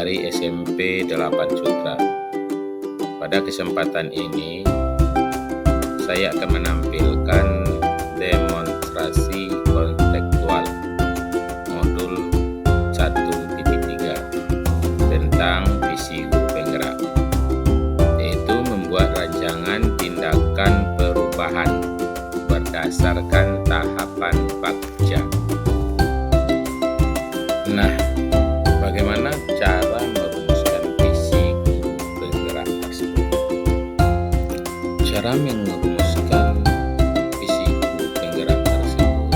dari SMP 8 Sutra. Pada kesempatan ini, saya akan menampilkan demonstrasi konseptual modul 1.3 tentang visi guru penggerak, yaitu membuat rancangan tindakan perubahan berdasarkan tahapan Bagja. Nah, bagaimana cara merumuskan visi guru penggerak tersebut? Cara merumuskan visi guru penggerak tersebut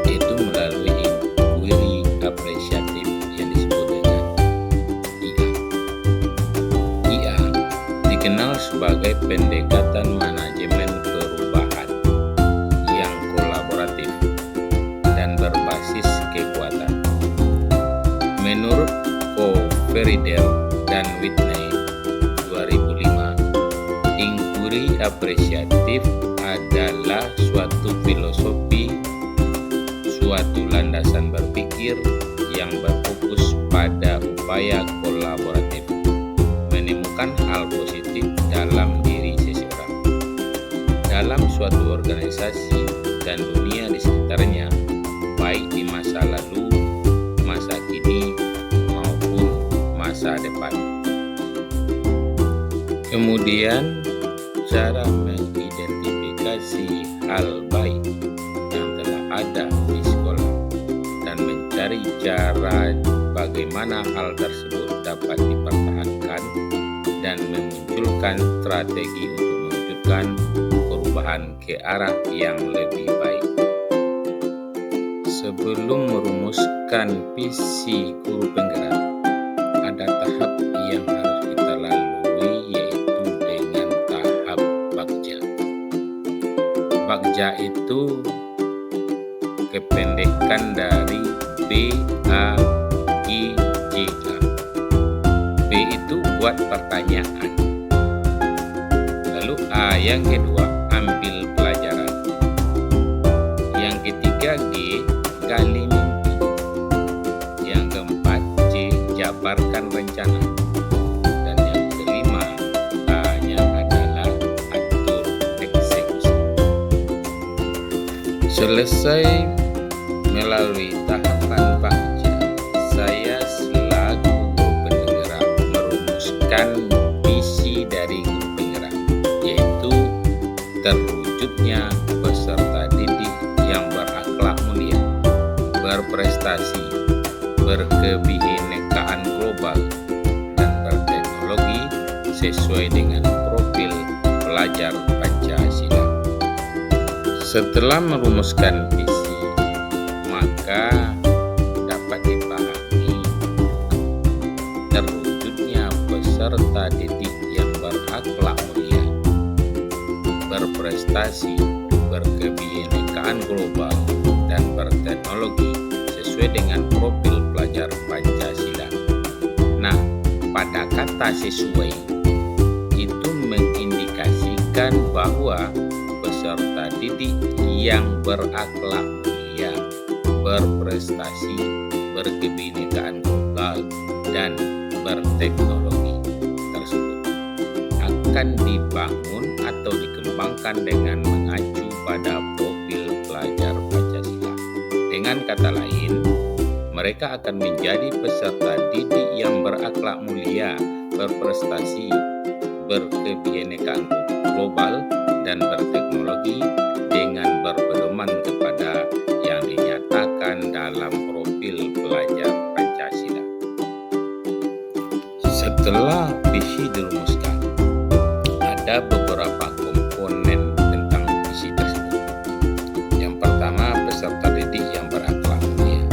yaitu melalui inquiry apresiatif yang disebut dengan IA. IA dikenal sebagai pendekatan manajemen perubahan yang kolaboratif dan berbasis kekuatan. Menurut Coverider dan Whitney 2005, inquiry apresiatif adalah suatu filosofi, suatu landasan berpikir yang berfokus pada upaya kolaboratif, menemukan hal positif dalam diri seseorang, dalam suatu organisasi dan dunia di sekitarnya, baik di masa lalu, masa kini, maupun masa depan. Kemudian, cara mengidentifikasi hal baik yang telah ada di sekolah dan mencari cara bagaimana hal tersebut dapat dipertahankan dan memunculkan strategi untuk mewujudkan perubahan ke arah yang lebih baik. Sebelum merumuskan visi guru penggerak, ada tahap yang harus kita lalui, yaitu dengan tahap Bagja. Bagja itu kependekan dari BAGJA. B itu buat pertanyaan. Lalu A yang kedua, ambil pelajaran. Yang ketiga G, gali mimpi. Yang keempat C, jabarkan rencana. Dan yang kelima, A-nya adalah atur eksekusi. Selesai melalui tahapan Bagja, saya selaku guru penggerak merumuskan visi dari guru penggerak, yaitu terwujudnya peserta didik yang berakhlak mulia, berprestasi, berkebinekaan global, dan berteknologi sesuai dengan profil pelajar Pancasila. Setelah merumuskan visi, maka dapat dipahami terwujudnya peserta didik yang berakhlak mulia, berprestasi, berkebinekaan global, dan berteknologi sesuai dengan profil pelajar Pancasila. Nah, pada kata sesuai itu mengindikasikan bahwa peserta didik yang berakhlak mulia, berprestasi, berkebinekaan global, dan berteknologi tersebut akan dibangun atau dikembangkan dengan mengacu pada profil pelajar Pancasila. Dengan kata lain, mereka akan menjadi peserta didik yang berakhlak mulia, berprestasi, berkebinekaan global, dan berteknologi dengan berpedoman kepada yang dinyatakan dalam profil pelajar Pancasila. Setelah visi dirumuskan, ada beberapa komponen tentang visi tersebut. Yang pertama, peserta didik yang berakhlak mulia.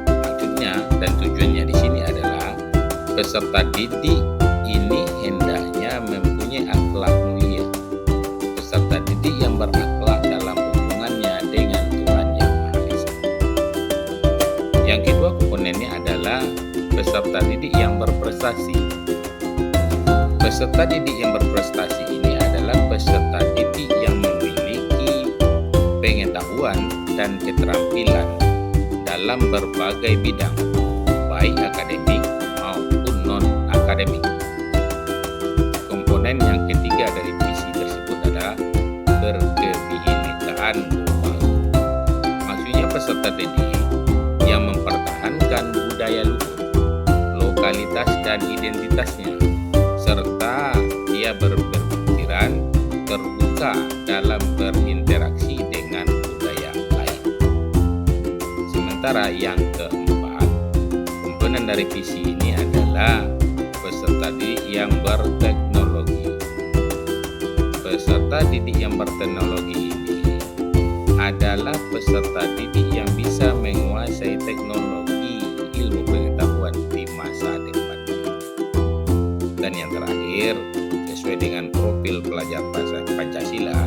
Maksudnya dan tujuannya di sini adalah peserta didik ini hendaknya mempunyai akhlak mulia. Peserta didik yang berakhlak dalam hubungannya dengan Tuhan Yang Maha Esa. Yang kedua komponennya adalah peserta didik yang berprestasi. Peserta didik yang berprestasi ini adalah peserta didik yang memiliki pengetahuan dan keterampilan dalam berbagai bidang, baik akademik akademik. Komponen yang ketiga dari visi tersebut adalah berkebinekaan global. Maksudnya peserta didik yang mempertahankan budaya luhur, lokalitas dan identitasnya, serta dia berpikiran terbuka dalam berinteraksi dengan budaya lain. Sementara yang keempat, komponen dari visi ini adalah peserta didik yang berteknologi. Peserta didik yang berteknologi ini adalah peserta didik yang bisa menguasai teknologi ilmu pengetahuan di masa depan. Dan yang terakhir, sesuai dengan profil pelajar Pancasila,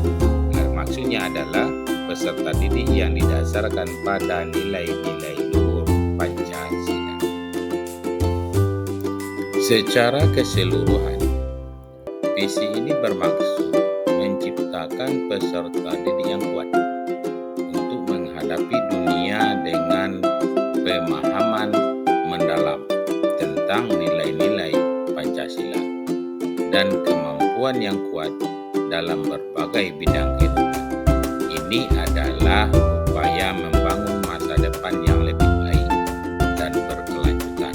maksudnya adalah peserta didik yang didasarkan pada nilai-nilai luhur Pancasila. Secara keseluruhan, visi ini bermaksud menciptakan peserta didik yang kuat untuk menghadapi dunia dengan pemahaman mendalam tentang nilai-nilai Pancasila dan kemampuan yang kuat dalam berbagai bidang kehidupan. Ini adalah upaya membangun masa depan yang lebih baik dan berkelanjutan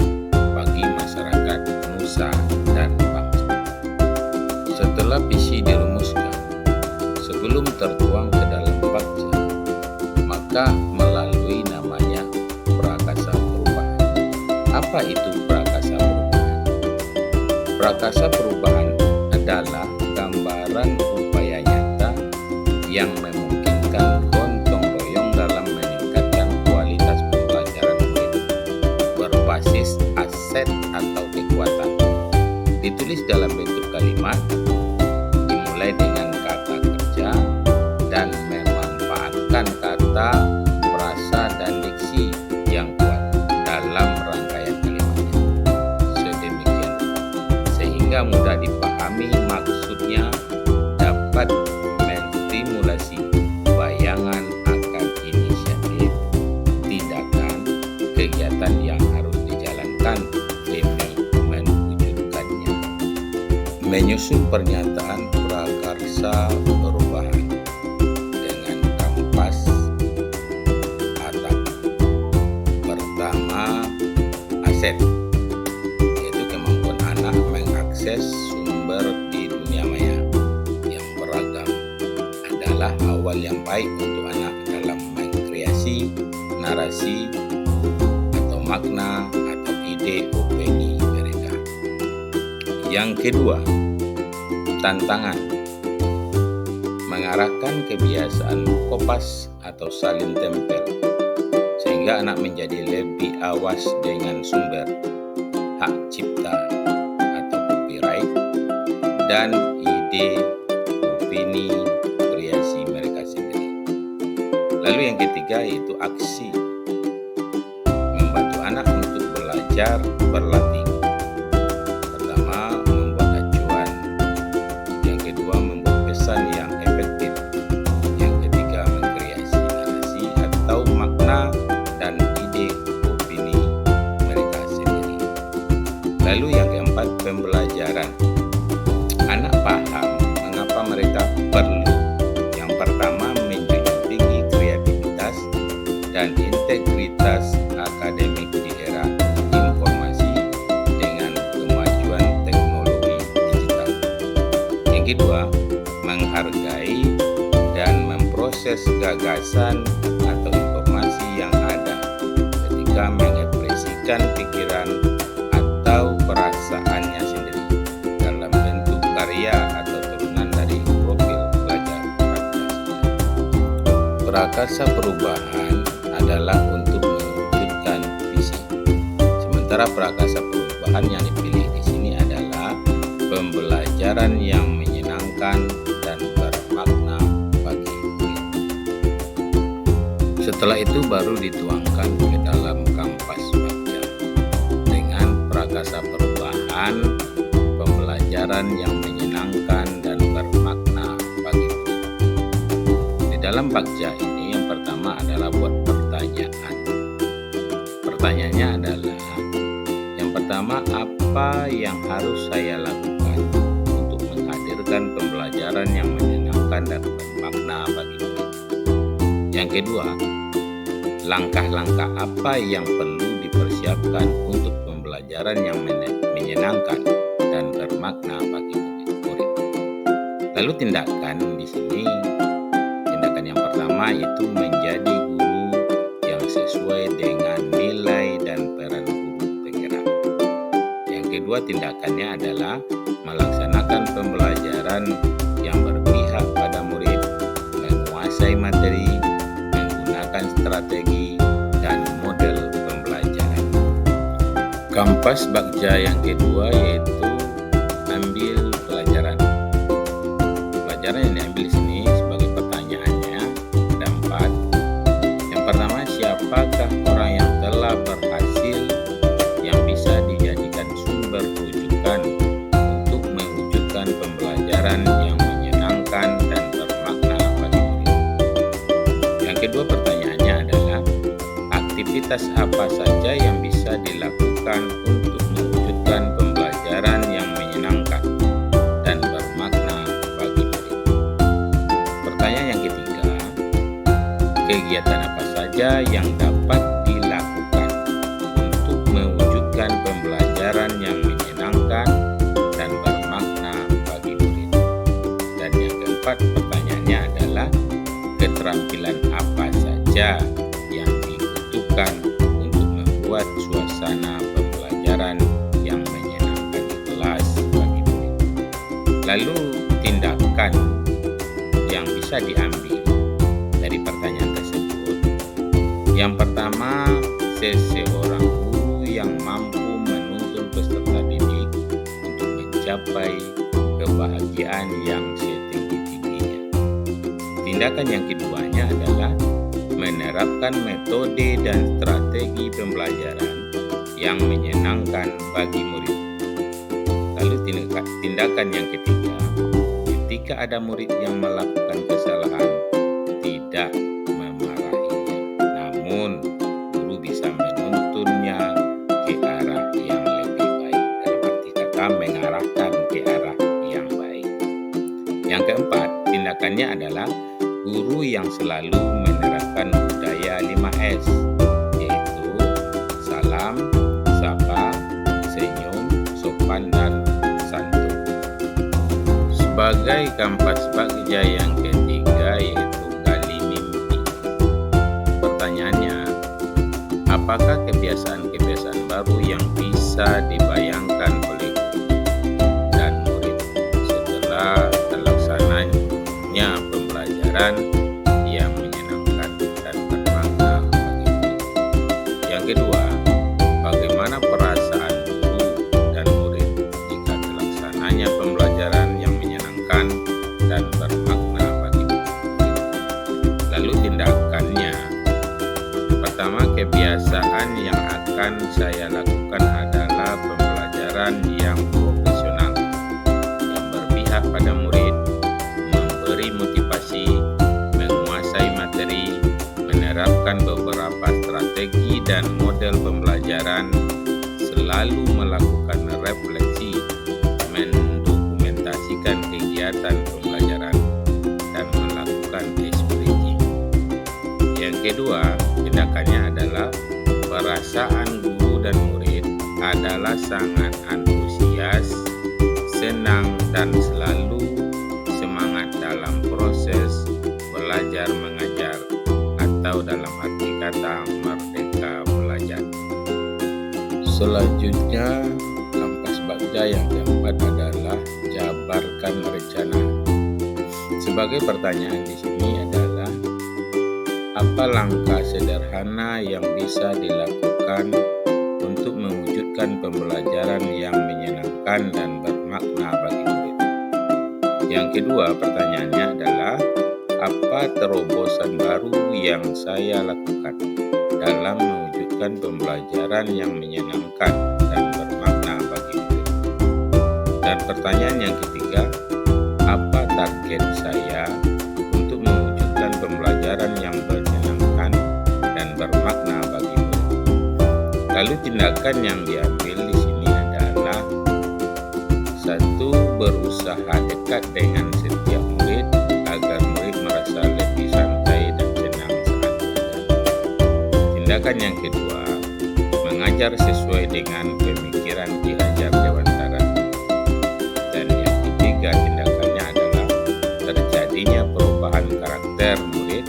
bagi masyarakat nusa dan bangsa. Setelah visi dirumuskan, sebelum tertuang ke dalam Pakja, maka melalui namanya prakasa perubahan. Apa itu prakasa perubahan? Prakasa perubahan adalah gambaran upaya nyata yang memungkinkan gotong royong dalam meningkatkan kualitas pembelajaran murid berbasis aset atau kekuatan. Ditulis dalam bentuk kalimat, dimulai dengan kata kerja dan memanfaatkan kata, frasa, dan diksi yang kuat dalam rangkaian kalimatnya. Sedemikian sehingga mudah dipahami, maksudnya dapat menstimulasi bayangan akan inisiatif, tindakan, kegiatan yang harus dijalankan demi mewujudkannya. Menyusun pernyataan prakarsa perubahan dengan kampas atap. Pertama, aset, yaitu kemampuan anak mengakses sumber di dunia maya yang beragam, adalah awal yang baik untuk anak dalam mengkreasi narasi atau makna atau ide opini mereka. Yang kedua, tantangan, mengarahkan kebiasaan kopas atau salin tempel sehingga anak menjadi lebih awas dengan sumber hak cipta atau copyright dan ide opini kreasi mereka sendiri. Lalu yang ketiga yaitu aksi, membantu anak untuk belajar berlatih. Pertama, membuat acuan. Yang kedua, membuat pesan yang efektif. Yang ketiga, mengkreasi narasi atau makna dan ide opini mereka sendiri. Lalu yang keempat, pembelajaran. Anak paham mengapa mereka perlu. Yang pertama, menjunjung tinggi kreativitas dan integritas akademik di era informasi dengan kemajuan teknologi digital. Yang kedua, menghargai dan memproses gagasan atau informasi yang ada ketika mengekspresikan pikiran atau perasaannya sendiri dalam bentuk karya atau turunan dari profil pelajar Pancasila. Prakarsa perubahan adalah untuk mewujudkan visi. Sementara prakarsa perubahan yang dipilih di sini adalah pembelajaran yang menyenangkan dan bermakna bagi murid. Setelah itu baru dituangkan ke dalam kampas Pakja dengan prakarsa perubahan, pembelajaran yang menyenangkan dan bermakna bagi murid. Di dalam Pakja ini yang pertama adalah buat pertanyaan. Pertanyaannya adalah, yang pertama, apa yang harus saya lakukan untuk menghadirkan pembelajaran yang menyenangkan dan bermakna bagi murid? Yang kedua, langkah-langkah apa yang perlu dipersiapkan untuk pembelajaran yang menyenangkan dan bermakna bagi murid? Lalu tindakan di sini, tindakan yang pertama itu menjadi guru yang sesuai dengan nilai dan peran guru penggerak. Yang kedua, tindakannya adalah melaksanakan pembelajaran yang berpihak pada murid, menguasai materi, menggunakan strategi dan model pembelajaran. Kampas Bagja yang kedua yaitu ambil pelajaran. Pelajaran yang diambil di sini sebagai pertanyaannya ada 4. Yang pertama, siapakah orang yang telah berhasil yang bisa dijadikan sumber rujukan untuk mewujudkan pembelajaran yang menyenangkan dan bermakna bagi murid? Yang kedua, pertanyaannya adalah aktivitas apa saja yang bisa dilakukan untuk mewujudkan pembelajaran yang menyenangkan dan bermakna bagi murid? Pertanyaan yang ketiga, kegiatan apa saja yang dapat dilakukan untuk mewujudkan pembelajaran yang menyenangkan dan bermakna bagi murid? Dan yang keempat, pertanyaannya adalah keterampilan apa saja yang dibutuhkan untuk membuat suasana pembelajaran yang menyenangkan di kelas bagi murid? Lalu tindakan yang bisa diambil dari pertanyaan tersebut. Yang pertama, seseorang guru yang mampu menuntun peserta didik untuk mencapai kebahagiaan yang setinggi-tingginya. Tindakan yang keduanya adalah menerapkan metode dan strategi pembelajaran yang menyenangkan bagi murid. Lalu tindakan yang ketiga, ketika ada murid yang melakukan kesalahan, tidak memarahinya, namun guru bisa menuntunnya ke arah yang lebih baik, dalam arti kata mengarahkan ke arah yang baik. Yang keempat, tindakannya adalah guru yang selalu menerapkan budaya 5S, yaitu salam, sapa, senyum, sopan, dan santun. Sebagai kampas bagja yang ketiga yaitu gali mimpi. Pertanyaannya, apakah kebiasaan-kebiasaan baru yang bisa dibayangkan oleh guru dan murid setelah terlaksananya pembelajaran yang menyenangkan dan bermakna bagi murid? Yang kedua, bagaimana perasaan guru dan murid jika terlaksananya pembelajaran yang menyenangkan dan bermakna bagi murid? Lalu tindakannya. Pertama, kebiasaan yang akan saya lakukan adalah pembelajaran yang profesional, yang berpihak pada murid, memberi motivasi, menguasai materi, menerapkan beberapa strategi dan model pembelajaran, selalu melakukan refleksi, mendokumentasikan kegiatan pembelajaran, dan melakukan ekspresi. Yang kedua, tindakannya adalah perasaan guru dan murid adalah sangat antusias, senang, dan selalu semangat dalam proses belajar mengajar, atau dalam arti kata merdeka belajar. Selanjutnya, kampas bagja yang keempat adalah jabarkan rencana. Sebagai pertanyaan di sini adalah, apa langkah sederhana yang bisa dilakukan untuk mewujudkan pembelajaran yang menyenangkan dan bermakna bagi murid? Yang kedua, pertanyaannya adalah, apa terobosan baru yang saya lakukan dalam mewujudkan pembelajaran yang menyenangkan dan bermakna bagi murid? Dan pertanyaan yang ketiga, apa target saya untuk mewujudkan pembelajaran yang menyenangkan dan bermakna bagi murid? Lalu tindakan yang diambil di sini berusaha dekat dengan setiap murid agar murid merasa lebih santai dan tenang saat belajar. Tindakan yang kedua, mengajar sesuai dengan pemikiran Ki Hajar Dewantara. Dan yang ketiga, tindakannya adalah terjadinya perubahan karakter murid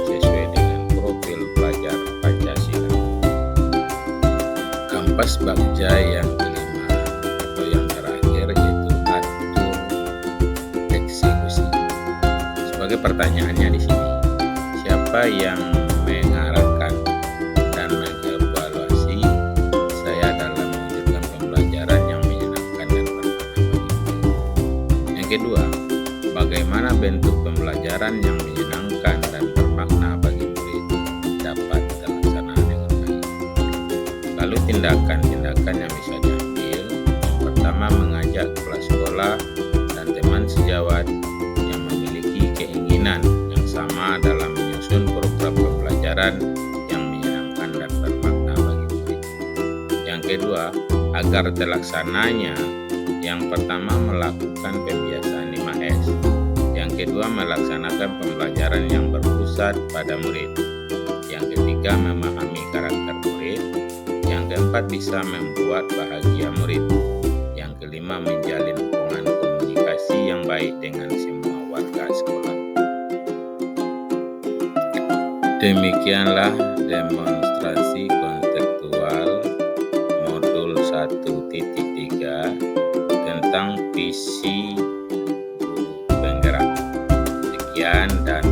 sesuai dengan profil pelajar Pancasila. Kampas Bagja yang kelima atau yang terakhir yaitu atur eksekusi. Sebagai pertanyaannya di sini, siapa yang mengarahkan dan mengevaluasi saya dalam mewujudkan pembelajaran yang menyenangkan dan bermakna bagi murid? Yang kedua, bagaimana bentuk pembelajaran yang menyenangkan dan bermakna bagi murid dapat terlaksana dengan baik? Lalu tindakan-tindakan yang bisa diambil, yang pertama mengajak kepala sekolah dan teman sejawat yang memiliki keinginan yang sama dalam menyusun program pembelajaran yang menyenangkan dan bermakna bagi murid. Yang kedua, agar terlaksananya, yang pertama melakukan pembiasaan 5S, yang kedua melaksanakan pembelajaran yang berpusat pada murid, yang ketiga memahami karakter murid, yang keempat bisa membuat bahagia murid, yang kelima menjalin hubungan komunikasi yang baik dengan semua warga sekolah. Demikianlah demonstrasi konseptual modul 1.3 tentang visi guru penggerak. Sekian dan